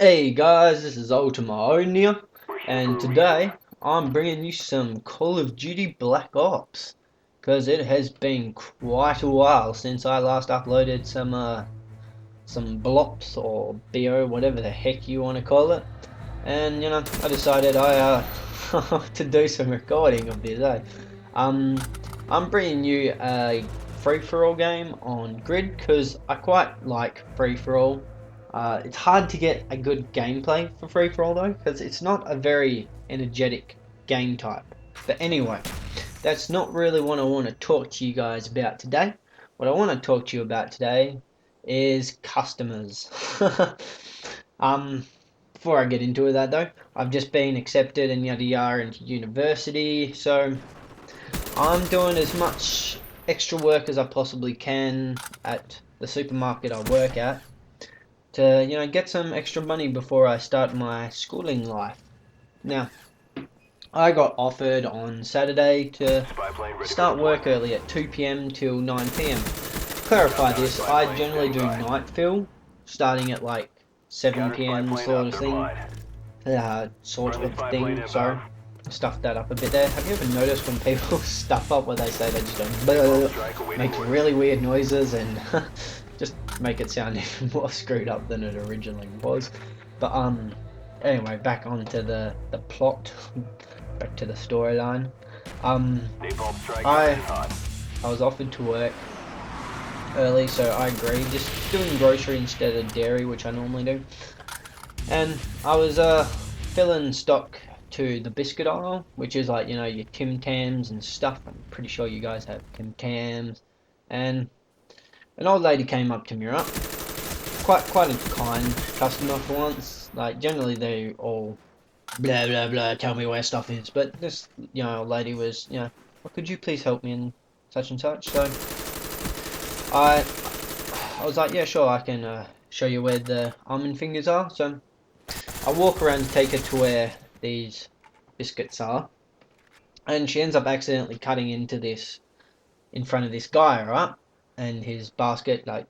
Hey guys, this is Ultimaodin here, and today I'm bringing you some Call of Duty Black Ops, because it has been quite a while since I last uploaded some blops or BO, whatever the heck you want to call it, and I decided to do some recording of this. I'm bringing you a free-for-all game on Grid because I quite like free-for-all. It's hard to get a good gameplay for free-for-all though, because it's not a very energetic game type. But anyway, that's not really what I want to talk to you guys about today. What I want to talk to you about today is customers. um, Before I get into that though, I've just been accepted and yada yada into university, so I'm doing as much extra work as I possibly can at the supermarket I work at to, get some extra money before I start my schooling life. Now, I got offered on Saturday to start work early at 2 p.m. till 9 p.m. Clarify this, I generally do night fill, starting at like 7 p.m. sort of thing, so stuff that up a bit there. Have you ever noticed when people stuff up what they say, they just go make really weird noises and just make it sound even more screwed up than it originally was. But anyway, back onto the plot, back to the storyline. I was offered to work early, so I agreed, just doing grocery instead of dairy, which I normally do. And I was filling stock to the biscuit aisle, which is like, your Tim Tams and stuff. I'm pretty sure you guys have Tim Tams. And an old lady came up to me, right? Quite a kind customer for once. Like, generally they all blah blah blah tell me where stuff is, but this old lady was, well, could you please help me in such and such? So I I was like, yeah, sure, I can show you where the almond fingers are. So I walk around to take her to where these biscuits are, and she ends up accidentally cutting into this in front of this guy, right? And his basket, like,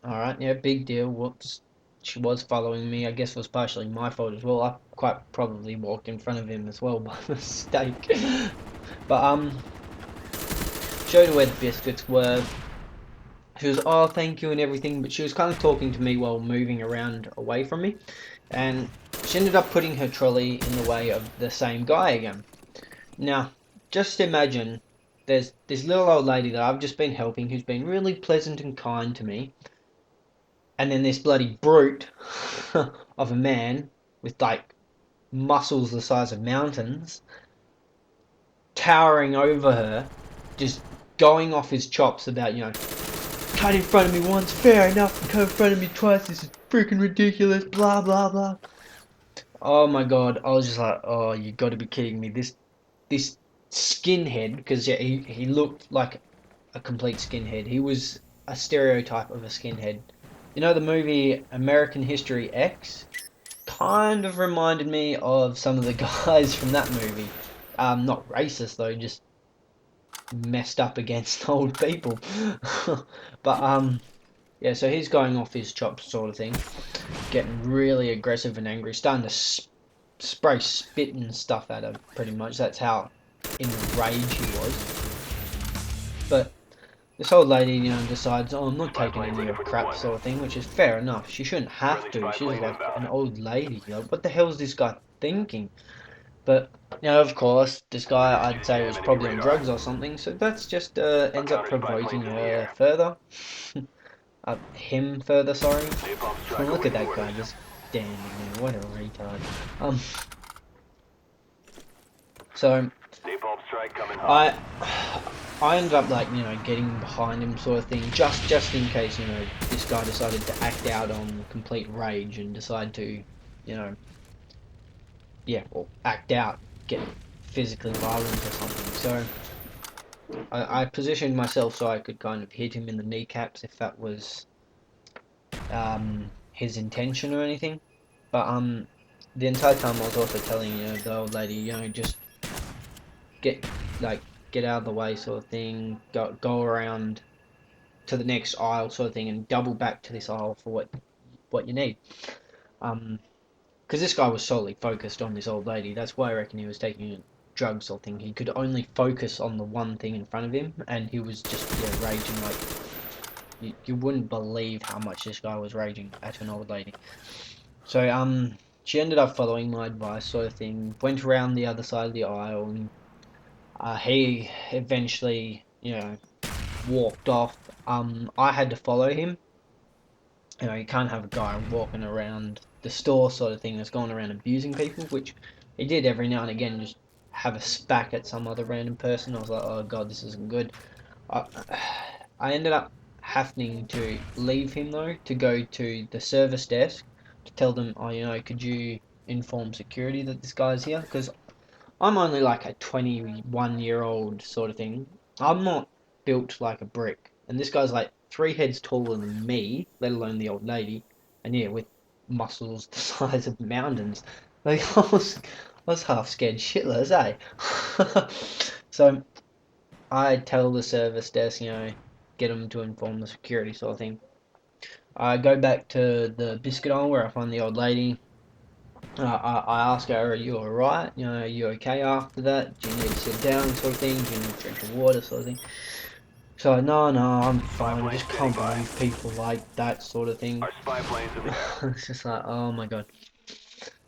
alright, yeah, big deal, whoops. She was following me, I guess it was partially my fault as well. I quite probably walked in front of him as well by mistake. But, showed her where the biscuits were. She was, oh, thank you and everything, but she was kind of talking to me while moving around away from me. And she ended up putting her trolley in the way of the same guy again. Now, just imagine there's this little old lady that I've just been helping who's been really pleasant and kind to me, and then this bloody brute of a man with like muscles the size of mountains towering over her, just going off his chops about, cut in front of me once, fair enough, and cut in front of me twice, this is freaking ridiculous, blah blah blah. Oh my god, I was just like, oh, you got to be kidding me. This skinhead, because yeah, he looked like a complete skinhead. He was a stereotype of a skinhead. You know the movie American History X? Kind of reminded me of some of the guys from that movie. Not racist though, just messed up against old people. But yeah, so he's going off his chops sort of thing, getting really aggressive and angry, starting to spray spit and stuff at her, pretty much. That's how enraged he was. But this old lady, decides, oh, I'm not taking any of your crap sort of thing, which is fair enough. She shouldn't have to. She's like an old lady. What the hell is this guy thinking? But, of course, this guy, I'd say, was probably on drugs or something, so that's just ends up provoking her further. Him further, sorry. Look at that guy just standing there. What a retard. So I I ended up like getting behind him sort of thing, just in case this guy decided to act out on complete rage and decide to yeah, or act out, get physically violent or something. So I positioned myself so I could kind of hit him in the kneecaps if that was his intention or anything. But the entire time I was also telling the old lady, just get get out of the way sort of thing, go around to the next aisle sort of thing, and double back to this aisle for what you need. Because this guy was solely focused on this old lady. That's why I reckon he was taking drugs or thing. He could only focus on the one thing in front of him, and he was just raging like you wouldn't believe how much this guy was raging at an old lady. So she ended up following my advice, sort of thing. Went around the other side of the aisle, and he eventually, walked off. I had to follow him. You can't have a guy walking around the store sort of thing that's going around abusing people, which he did every now and again, just have a spat at some other random person. I was like, oh god, this isn't good. I, I ended up having to leave him though to go to the service desk to tell them, oh, could you inform security that this guy's here? Because I'm only like a 21-year-old sort of thing. I'm not built like a brick. And this guy's like 3 heads taller than me, let alone the old lady. And yeah, with muscles the size of mountains. Like, I was half scared shitless, eh? So I tell the service desk, get them to inform the security sort of thing. I go back to the biscuit aisle where I find the old lady. I ask her, are you alright? Are you okay after that? Do you need to sit down sort of thing? Do you need to drink some water sort of thing? So, no, I'm fine. I just can't believe people like that sort of thing. It's just like, oh my god.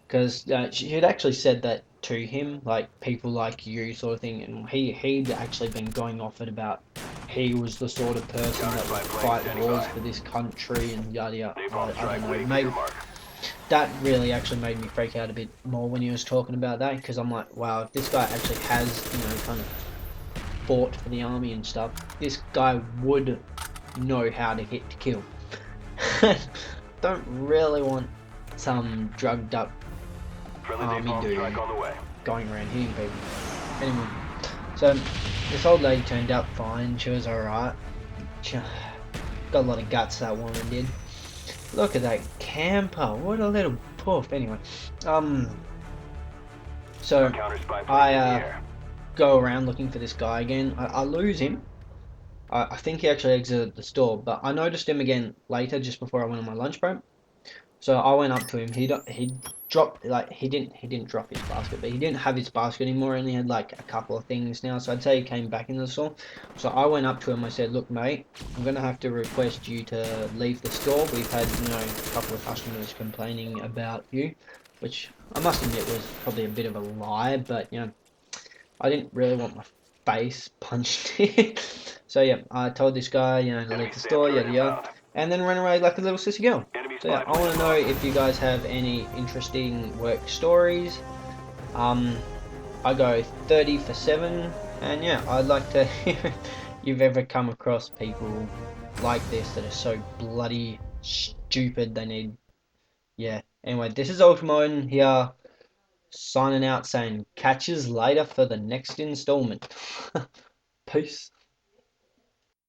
Because she had actually said that to him, like, people like you sort of thing, and he'd actually been going off it about he was the sort of person that would fight wars for this country and yada yada. I don't know, maybe that really actually made me freak out a bit more when he was talking about that, because I'm like, wow, if this guy actually has, kind of fought for the army and stuff, this guy would know how to hit to kill. Don't really want some drugged up army dude going around hitting people. Anyway, so this old lady turned out fine. She was alright. She got a lot of guts, that woman did. Look at that camper. What a little poof. Anyway, so I go around looking for this guy again. I lose him. I think he actually exited the store, but I noticed him again later, just before I went on my lunch break. So I went up to him. He dropped, like, he didn't drop his basket, but he didn't have his basket anymore. He only had like a couple of things now. So I'd say he came back into the store. So I went up to him. I said, "Look, mate, I'm gonna have to request you to leave the store. We've had a couple of customers complaining about you," which I must admit was probably a bit of a lie, but I didn't really want my face punched in. So yeah, I told this guy, to leave the store, yada yada, and then ran away like a little sissy girl. So yeah, I want to know if you guys have any interesting work stories. I go 30 for 7, and yeah, I'd like to hear if you've ever come across people like this that are so bloody stupid they need. Yeah. Anyway, this is Ultimaodin here, signing out saying catches later for the next installment. Peace.